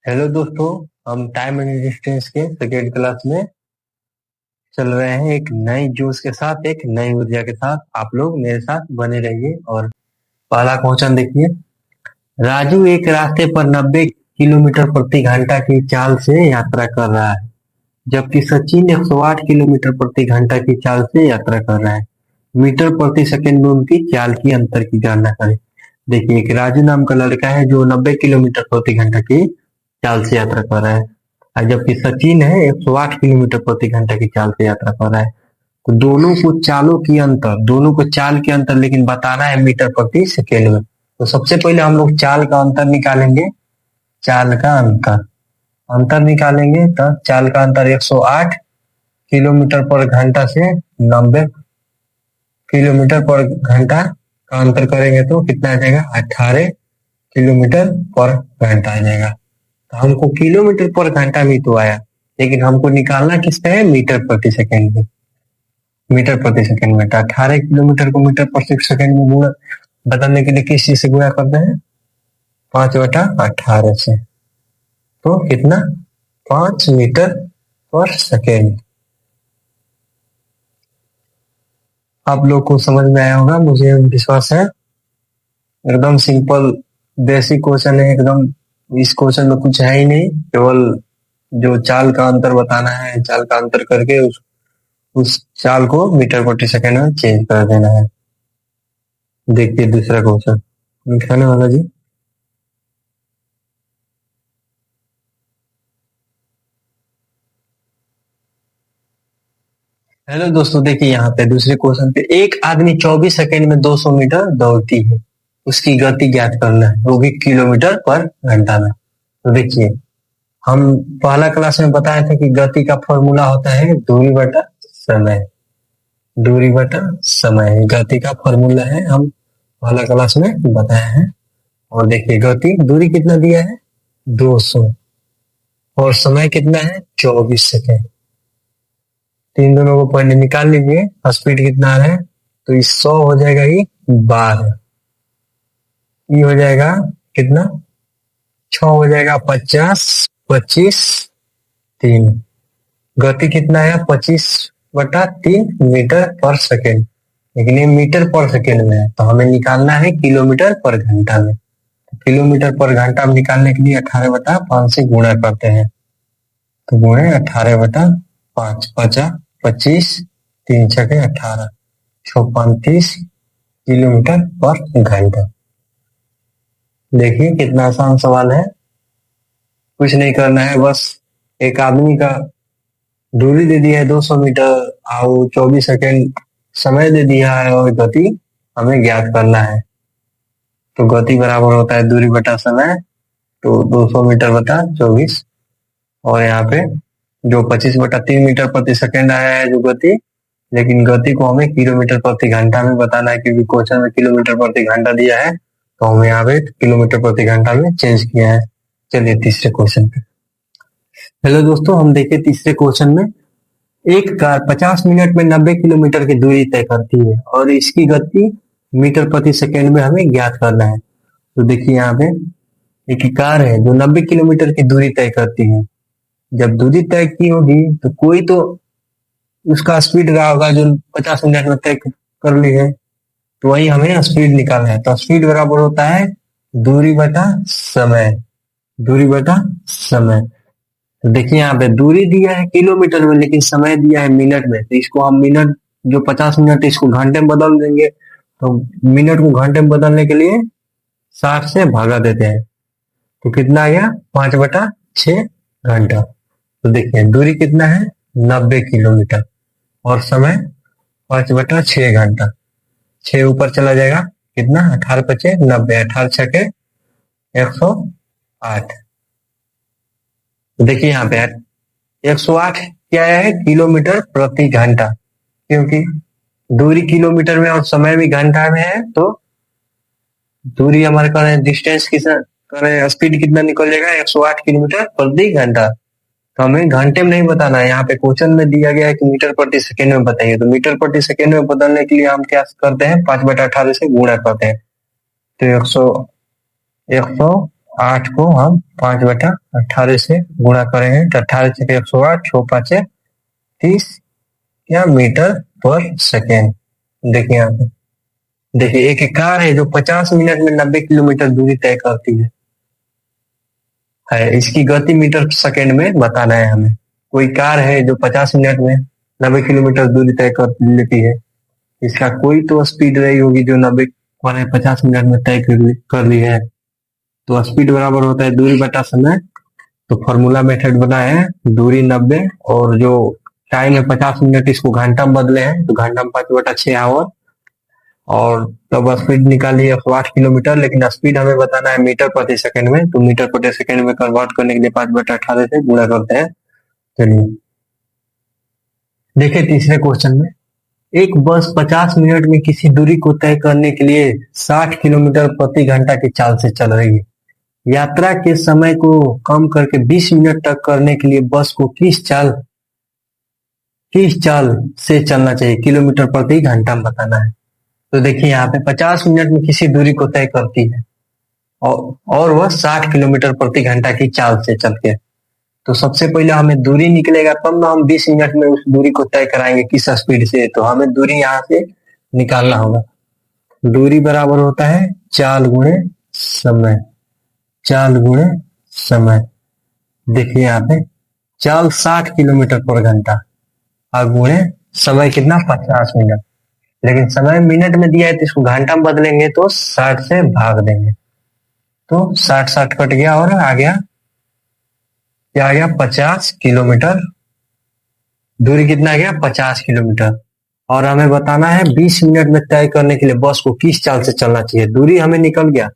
Hello दोस्तों। हम time and distance के सेकेंड क्लास में चल रहे हैं। एक नई जोश के साथ, एक नई ऊर्जा के साथ आप लोग मेरे साथ बने रहिए। और पहला क्वेश्चन देखिए। राजू एक रास्ते पर 90 किलोमीटर प्रति घंटा की चाल से यात्रा कर रहा है, जबकि सचिन 108 किलोमीटर प्रति घंटा की चाल से यात्रा कर रहा है। मीटर प्रति सेकंड में उनकी चाल की अंतर की गणना करें। देखिए, एक राजू नाम का लड़का है जो 90 किलोमीटर प्रति घंटा की चाल से यात्रा कर रहा है, और जबकि सचिन है 108 किलोमीटर प्रति घंटा की चाल से यात्रा कर रहा है। तो दोनों को चालों की अंतर, दोनों को चाल के अंतर लेकिन बताना है मीटर प्रति सेकेंड में। तो सबसे पहले हम लोग चाल का अंतर निकालेंगे। चाल का अंतर अंतर निकालेंगे तो चाल का अंतर 108 किलोमीटर पर घंटा से 90 किलोमीटर पर घंटा का अंतर करेंगे तो कितना आ जाएगा? 18 किलोमीटर पर घंटा आ जाएगा। तो हमको किलोमीटर पर घंटा भी तो आया, लेकिन हमको निकालना किसका है? मीटर प्रति सेकंड में। मीटर प्रति सेकंड में तो 18 किलोमीटर को मीटर प्रति सेकंड में गुणा बदलने के लिए किस चीज से गुणा करते हैं? 5/18 से। तो कितना? 5 मीटर पर सेकेंड। आप लोग को समझ में आया होगा, मुझे विश्वास है। एकदम सिंपल बेसिक क्वेश्चन है एकदम। इस क्वेश्चन में कुछ है ही नहीं, केवल जो चाल का अंतर बताना है, चाल का अंतर करके उस चाल को मीटर प्रति सेकंड में चेंज कर देना है। देखिए दूसरा क्वेश्चन लिखाने वाला जी। हेलो दोस्तों, देखिए यहाँ पे दूसरे क्वेश्चन पे एक आदमी 24 सेकंड में 200 मीटर दौड़ती है, उसकी गति ज्ञात करना है, वो भी किलोमीटर पर घंटा में। तो देखिए, हम पहला क्लास में बताए थे कि गति का फॉर्मूला होता है दूरी बटा समय। दूरी बटा समय गति का फॉर्मूला है, हम पहला क्लास में बताए हैं। और देखिए गति, दूरी कितना दिया है? 200, और समय कितना है? 24 सेकेंड। तीन दोनों को पहले निकाल लीजिए, स्पीड कितना आ रहा है? तो इस 100 हो जाएगा ये 12, ये हो जाएगा कितना? 6 हो जाएगा 50, 25, 3। गति कितना है? 25/3 मीटर पर सेकेंड, लेकिन ये मीटर पर सेकेंड में है, तो हमें निकालना है किलोमीटर पर घंटा में। किलोमीटर पर घंटा में निकालने के लिए 18/5 से गुणा करते हैं। तो गुणे 18/5, 25, 3 छके 18, 635 किलोमीटर पर घंटा। देखिए कितना आसान सवाल है। कुछ नहीं करना है, बस एक आदमी का दूरी दे दिया है 200 मीटर, और 24 सेकेंड समय दे दिया है, और गति हमें ज्ञात करना है। तो गति बराबर होता है दूरी बटा समय, तो 200 मीटर बटा 24, और यहाँ पे जो 25/3 मीटर प्रति सेकेंड आया है जो गति, लेकिन गति को हमें किलोमीटर प्रति घंटा में बताना है, क्योंकि क्वेश्चन में किलोमीटर प्रति घंटा दिया है, तो हमें यहाँ पे किलोमीटर प्रति घंटा में चेंज किया है। चलिए तीसरे क्वेश्चन पे। हेलो दोस्तों, हम देखिए तीसरे क्वेश्चन में। एक कार 50 मिनट में 90 किलोमीटर की दूरी तय करती है, और इसकी गति मीटर प्रति सेकेंड में हमें ज्ञात करना है। तो देखिए यहाँ पे एक कार है जो 90 किलोमीटर की दूरी तय करती है। जब दूरी तय की होगी तो कोई तो उसका स्पीड रहा होगा जो 50 मिनट में तय कर ली है, तो वही हमें स्पीड निकालना है। तो स्पीड बराबर होता है दूरी बटा समय। दूरी बटा समय। तो देखिए यहाँ पे दूरी दिया है किलोमीटर में, लेकिन समय दिया है मिनट में, तो इसको हम मिनट, जो 50 मिनट इसको घंटे में बदल देंगे। तो मिनट को घंटे में बदलने के लिए 60 से भागा देते हैं, तो कितना आ गया? 5/6 घंटा। तो देखिए दूरी कितना है? 90 किलोमीटर, और समय 5/6 घंटा। 6 ऊपर चला जाएगा, कितना? 18×5 = 90, 18×6 = 108। तो देखिए यहाँ पे 108 क्या है? किलोमीटर प्रति घंटा, क्योंकि दूरी किलोमीटर में और समय भी घंटा में है, तो दूरी हमारे करें डिस्टेंस कितना करें, स्पीड कितना निकल जाएगा? 108 किलोमीटर प्रति घंटा। तो हमें घंटे में नहीं बताना है, यहाँ पे क्वेश्चन में दिया गया है कि मीटर प्रति सेकेंड में बताइए। तो मीटर प्रति सेकेंड में बदलने के लिए हम क्या करते हैं? 5/18 से गुणा करते हैं। तो 100 8 को हम 5/18 से गुणा करेंगे तो 18 × 108, 6×5 = 30 क्या मीटर पर सेकेंड। देखिए यहाँ पे, देखिए एक कार है जो 50 मिनट में 90 किलोमीटर दूरी तय करती है। इसकी गति मीटर सेकेंड में बताना है हमें। कोई कार है जो 50 मिनट में 90 किलोमीटर दूरी तय कर लेती है, इसका कोई तो स्पीड रही होगी जो 90 माने 50 मिनट में तय कर ली है। तो स्पीड बराबर होता है दूरी बटा समय। तो फॉर्मूला मेथड बना है दूरी 90 और जो टाइम है 50 मिनट, इसको घंटा में बदले हैं तो घंटा में 5/6 आवर। और तब स्पीड निकाली 108 किलोमीटर, लेकिन स्पीड हमें बताना है मीटर प्रति सेकंड में, तो मीटर प्रति सेकंड में कन्वर्ट करने के लिए 5/18 से गुणा करते हैं। चलिए देखिए तीसरे क्वेश्चन में, एक बस 50 मिनट में किसी दूरी को तय करने के लिए 60 किलोमीटर प्रति घंटा की चाल से चल रही है। यात्रा के समय को कम करके 20 मिनट तक करने के लिए बस को किस चाल से चलना चाहिए, किलोमीटर प्रति घंटा में बताना है। तो देखिए यहाँ पे 50 मिनट में किसी दूरी को तय करती है और वह 60 किलोमीटर प्रति घंटा की चाल से चलती है। तो सबसे पहले हमें दूरी निकलेगा, तब ना हम 20 मिनट में उस दूरी को तय कराएंगे किस स्पीड से। तो हमें दूरी यहाँ से निकालना होगा। दूरी बराबर होता है चाल गुणे समय। चाल गुणे समय, देखिए यहाँ पे चाल 60 किलोमीटर पर घंटा और गुणे समय कितना 50 मिनट। लेकिन समय मिनट में दिया है तो इसको घंटा में बदलेंगे तो 60 से भाग देंगे तो 60 कट गया और आ गया क्या आ गया 50 किलोमीटर। दूरी कितना आ गया 50 किलोमीटर। और हमें बताना है 20 मिनट में तय करने के लिए बस को किस चाल से चलना चाहिए। दूरी हमें निकल गया,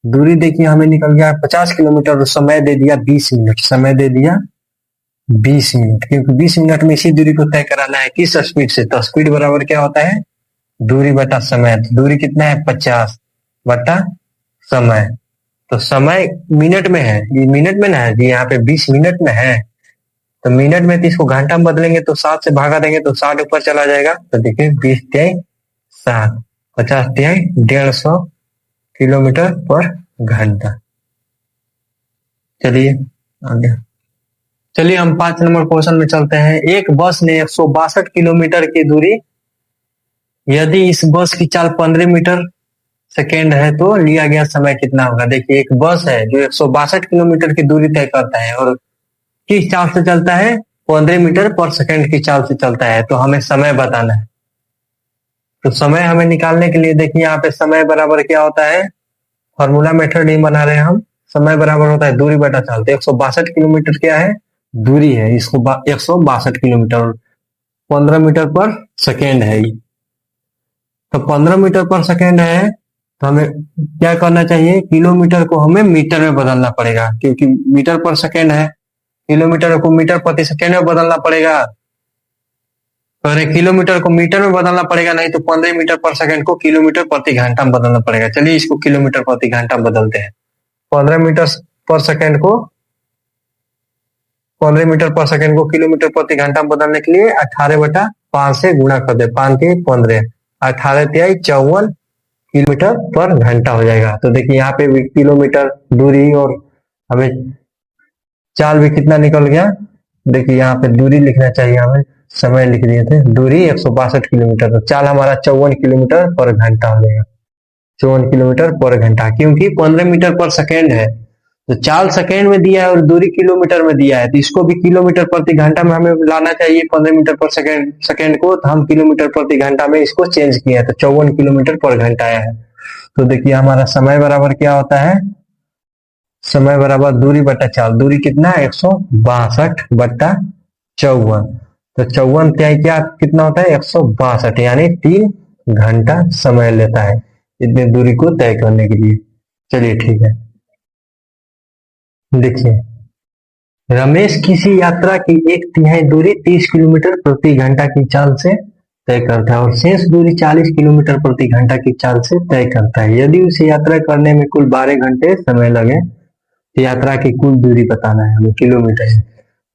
दूरी देखिए हमें निकल गया 50 किलोमीटर और समय दे दिया 20 मिनट। समय दे दिया 20 मिनट, क्योंकि 20 मिनट में इसी दूरी को तय कराना है किस स्पीड से। तो स्पीड बराबर क्या होता है दूरी बटा समय। दूरी कितना है 50 बटा समय। तो समय मिनट में है, ये मिनट में ना है जी, यहाँ पे 20 मिनट में है तो मिनट में तो इसको घंटा में बदलेंगे तो 7 से भागा देंगे तो 60 ऊपर चला जाएगा। तो देखिए 20 तिहाई 60, 50 तिहाई 150 किलोमीटर पर घंटा। चलिए आगे, चलिए हम 5 नंबर क्वेश्चन में चलते हैं। एक बस ने 162 किलोमीटर की दूरी, यदि इस बस की चाल 15 मीटर सेकेंड है तो लिया गया समय कितना होगा। देखिए एक बस है जो 162 किलोमीटर की दूरी तय करता है और किस चाल से चलता है 15 मीटर पर सेकेंड की चाल से चलता है। तो हमें समय बताना है। तो समय हमें निकालने के लिए देखिए यहाँ पे समय बराबर क्या होता है, फॉर्मूला मेथड ही बना रहे हैं हम। समय बराबर होता है दूरी बटा चाल। तो 162 किलोमीटर क्या है दूरी है, इसको 162 किलोमीटर 15 मीटर पर सेकेंड है। तो 15 मीटर पर सेकेंड है तो हमें क्या करना चाहिए, किलोमीटर को हमें मीटर में बदलना पड़ेगा, क्योंकि मीटर पर सेकेंड है, किलोमीटर को मीटर प्रति सेकेंड में बदलना पड़ेगा। अरे किलोमीटर को मीटर में बदलना पड़ेगा, नहीं तो 15 मीटर पर सेकेंड को किलोमीटर प्रति घंटा में बदलना पड़ेगा। चलिए इसको किलोमीटर प्रति घंटा में बदलते हैं। 15 मीटर पर सेकेंड को 15 मीटर पर सेकेंड को किलोमीटर प्रति घंटा में बदलने के लिए 18/5 से गुणा कर दे। 5 के 15, 18 तिहाई 54 किलोमीटर पर घंटा हो जाएगा। तो देखिए यहाँ पे भी किलोमीटर दूरी और हमें चाल भी कितना निकल गया। देखिए यहाँ पे दूरी लिखना चाहिए, हमें समय लिख दिए थे। दूरी 162 किलोमीटर, तो चाल हमारा 54 किलोमीटर पर घंटा हो जाएगा। 54 किलोमीटर पर घंटा, क्योंकि 15 मीटर पर सेकेंड है तो चाल सेकेंड में दिया है और दूरी किलोमीटर में दिया है, तो इसको भी किलोमीटर प्रति घंटा में हमें लाना चाहिए। 15 मीटर पर सेकेंड को तो हम किलोमीटर प्रति घंटा में इसको चेंज किया तो 54 किलोमीटर पर घंटा आया है। तो देखिए हमारा समय बराबर क्या होता है, समय बराबर दूरी बटा चाल। दूरी कितना है 162/54, तो 54 तिहाई क्या कितना होता है 162, यानी 3 घंटा समय लेता है इतनी दूरी को तय करने के लिए। चलिए ठीक है, देखिए रमेश किसी यात्रा की 1/3 दूरी 30 किलोमीटर प्रति घंटा की चाल से तय करता है और शेष दूरी 40 किलोमीटर प्रति घंटा की चाल से तय करता है। यदि उसे यात्रा करने में कुल 12 घंटे समय लगे तो यात्रा की कुल दूरी बताना है हमें, किलोमीटर है।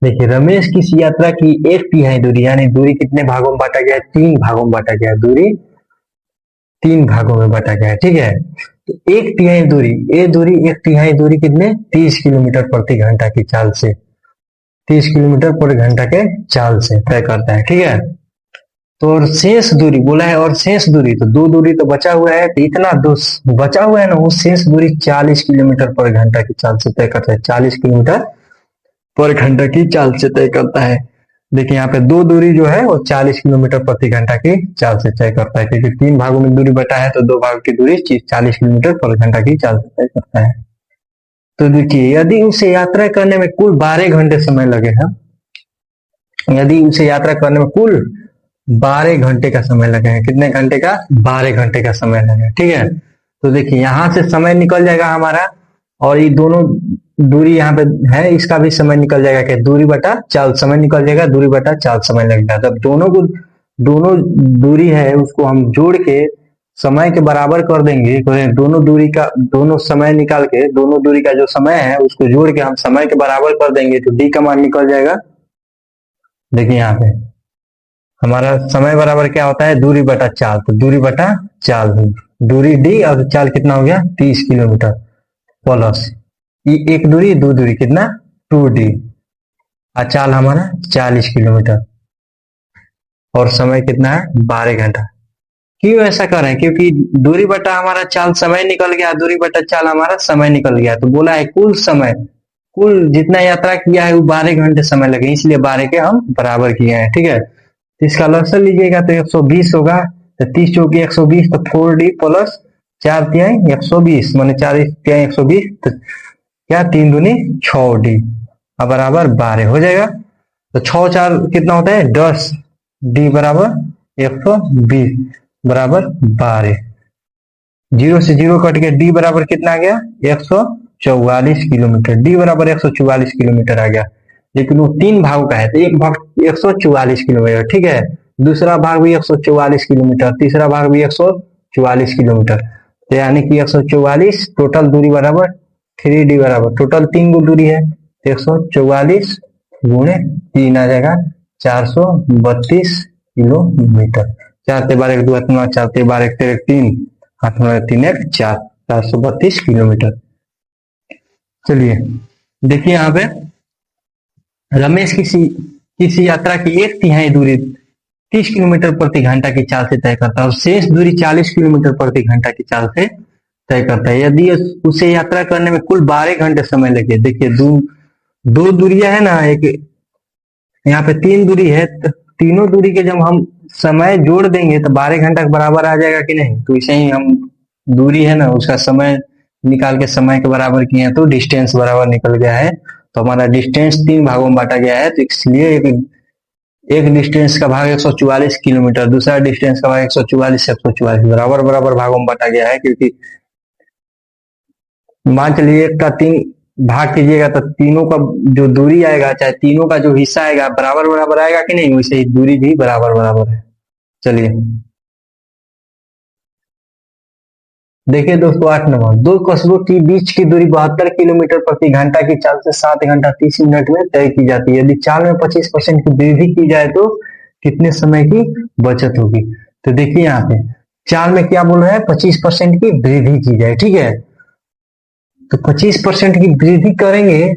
देखिए रमेश किसी यात्रा की 1/3 दूरी, यानी दूरी कितने भागों में बांटा गया है 3 भागों में बांटा गया है। दूरी 3 भागों में बांटा गया है, ठीक है। तो एक तिहाई दूरी, ये दूरी एक तिहाई दूरी कितने 30 किलोमीटर प्रति घंटा की चाल से, 30 किलोमीटर प्रति घंटा के चाल से तय करता है। ठीक है, तो और शेष दूरी बोला है, और शेष दूरी तो दो दूरी तो बचा हुआ है, तो इतना दो बचा हुआ है ना, वो शेष दूरी 40 किलोमीटर पर घंटा की चाल से तय करता है, 40 किलोमीटर पर घंटा की चाल से तय करता है। देखिए यहाँ पे दो दूरी जो है वो 40 किलोमीटर प्रति घंटा की चाल से तय करता है, क्योंकि तीन भागों में दूरी बटा है तो दो भागों की दूरी 40 किलोमीटर पर घंटा की चाल से तय करता है। तो देखिए यदि उसे यात्रा करने में कुल 12 घंटे समय लगे हैं, यदि उसे यात्रा करने में कुल 12 घंटे का समय लगे हैं, कितने घंटे का 12 घंटे का समय लगे, ठीक है। तो देखिए यहां से समय निकल जाएगा हमारा, और ये दोनों दूरी यहाँ पे है, इसका भी समय निकल जाएगा, कि दूरी बटा चाल समय निकल जाएगा, दूरी बटा चाल समय लगेगा। तब दोनों को, दोनों दूरी है उसको हम जोड़ के समय के बराबर कर देंगे, दोनों दूरी का, दोनों समय निकाल के, दोनों दूरी का जो समय है उसको जोड़ के हम समय के बराबर कर देंगे, तो डी का मान निकल जाएगा। देखिए यहाँ पे हमारा समय बराबर क्या होता है, दूरी बटा चाल, तो दूरी बटा चाल, दूरी डी और चाल कितना हो गया 30 किलोमीटर, प्लस एक दूरी दो दूरी कितना 2D, और चाल हमारा 40 किलोमीटर, और समय कितना है 12 घंटा। क्यों ऐसा कर रहे हैं, क्योंकि दूरी बटा हमारा चाल समय निकल गया, दूरी बटा चाल हमारा समय निकल गया, तो बोला है कुल समय, कुल जितना यात्रा किया है वो 12 घंटे समय लगे, इसलिए 12 के हम बराबर किए हैं। ठीक है, तो इसका लॉसन लीजिएगा तो 120 होगा, तो 30 चौकी 120, तो 4D प्लस 4 तिहाई 120, माने 4 तिहाई 120, तो क्या 3 दूनी 6D अब बराबर 12 हो जाएगा। तो 6 4 कितना होता है 10, डी बराबर 120 बराबर 12, जीरो से जीरो कट के डी बराबर कितना आ गया 144 किलोमीटर, डी बराबर 144 किलोमीटर आ गया। लेकिन वो तीन भागों का है, तो एक भाग 144 किलोमीटर, ठीक है, दूसरा भाग भी 144 किलोमीटर, तीसरा भाग भी 144 किलोमीटर, तो यानी कि 144 टोटल दूरी बराबर 3D बराबर, टोटल तीन गो दूरी है, 144 गुणे 3 आ जाएगा 432 किलोमीटर। 4 12 2 8 9, 4 12 1 3, 8 9 3 1 4, 432 किलोमीटर। चलिए देखिए यहाँ पे रमेश किसी यात्रा की एक तिहाई दूरी 30 किलोमीटर प्रति घंटा की चाल से तय करता है, और शेष दूरी 40 किलोमीटर प्रति घंटा की चाल से तय करता है। यदि उसे यात्रा करने में कुल 12 घंटे समय लगे, देखिए दो दूरियां है ना, एक यहाँ पे तीन दूरी है, तो तीनों दूरी के जब हम समय जोड़ देंगे तो 12 घंटा के बराबर आ जाएगा कि नहीं। तो इसे ही हम दूरी है ना उसका समय निकाल के समय के बराबर किए हैं, तो डिस्टेंस बराबर निकल गया है। तो हमारा डिस्टेंस तीन भागों में बांटा गया है, तो इसलिए एक डिस्टेंस का भाग 144 किलोमीटर, दूसरा डिस्टेंस का भाग 144 से 144 बराबर बराबर भागों में बांटा गया है, क्योंकि मान चलिए एक का तीन भाग कीजिएगा तो तीनों का जो दूरी आएगा, चाहे तीनों का जो हिस्सा आएगा बराबर बराबर आएगा कि नहीं, वैसे ही दूरी भी बराबर बराबर है। चलिए देखिए दोस्तों 8 नंबर, दो कस्बों के बीच की दूरी 72 किलोमीटर प्रति घंटा की चाल से 7 घंटा 30 मिनट में तय की जाती है। यदि चाल में 25% की वृद्धि की जाए तो कितने समय की बचत होगी। तो देखिए यहाँ पे चाल में क्या बोल रहा है, 25% की वृद्धि की जाए, ठीक है। तो 25% की वृद्धि करेंगे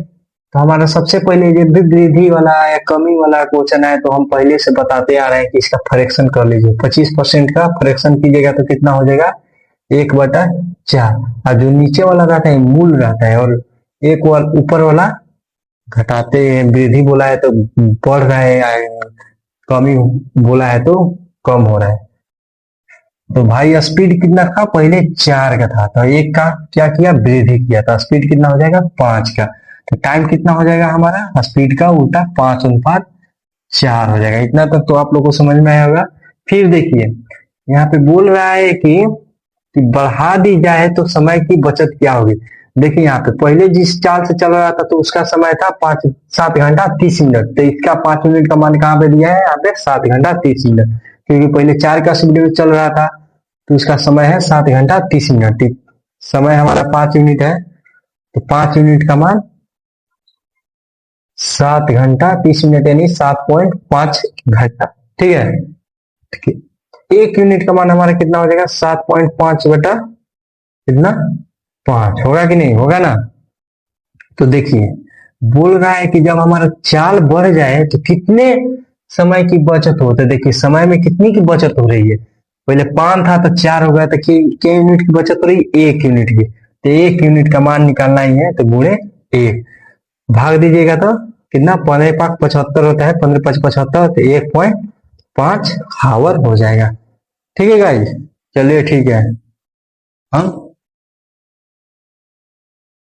तो हमारा सबसे पहले जब भी वृद्धि वाला या कमी वाला क्वेश्चन है तो हम पहले से बताते आ रहे हैं कि इसका फ्रैक्शन कर लीजिए। 25% का फ्रैक्शन कीजिएगा तो कितना हो जाएगा 1/4, और जो नीचे वाला रहता है मूल रहता है, और एक ऊपर वाला घटाते हैं, वृद्धि बोला है तो बढ़ रहा है, कमी बोला है तो कम हो रहा है। तो भाई स्पीड कितना था, पहले 4 का था, तो एक का क्या किया वृद्धि किया, तो स्पीड कितना हो जाएगा 5 का। तो टाइम कितना हो जाएगा हमारा स्पीड का उल्टा 5/4 हो जाएगा। इतना तक तो आप लोग को समझ में आया होगा। फिर देखिए यहाँ पे बोल रहा है कि बढ़ा दी जाए तो समय की बचत क्या होगी। देखिए यहाँ पे पहले जिस चाल से चल रहा था तो उसका समय था 7 घंटा 30 मिनट, तो इसका 5 मिनट का मान कहाँ पे दिया है यहाँ पे 7 घंटा 30 मिनट, क्योंकि पहले 4 का स्पीड में चल रहा था तो उसका समय है 7 घंटा 30 मिनट। समय हमारा 5 मिनट है, तो 5 मिनट का मान 7 घंटा 30 मिनट यानी 7.5 घंटा, ठीक है। एक यूनिट का मान हमारा कितना हो जाएगा 7.5/। कितना, 5 होगा कि नहीं होगा ना। तो देखिए बोल रहा है कि जब हमारा चाल बढ़ जाए तो कितने समय की बचत होता है। देखिए समय में कितनी की बचत हो रही है, पहले 5 था तो 4 हो गया, तो क्या यूनिट की बचत हो रही है, 1 यूनिट की। तो 1 यूनिट का मान निकालना ही है, तो गुणे 1, भाग दीजिएगा तो कितना, 15×5 = 75 होता है, 15×5 = 75, तो 1.5 हावर हो जाएगा। ठीक है गाइज, चलिए ठीक है। हम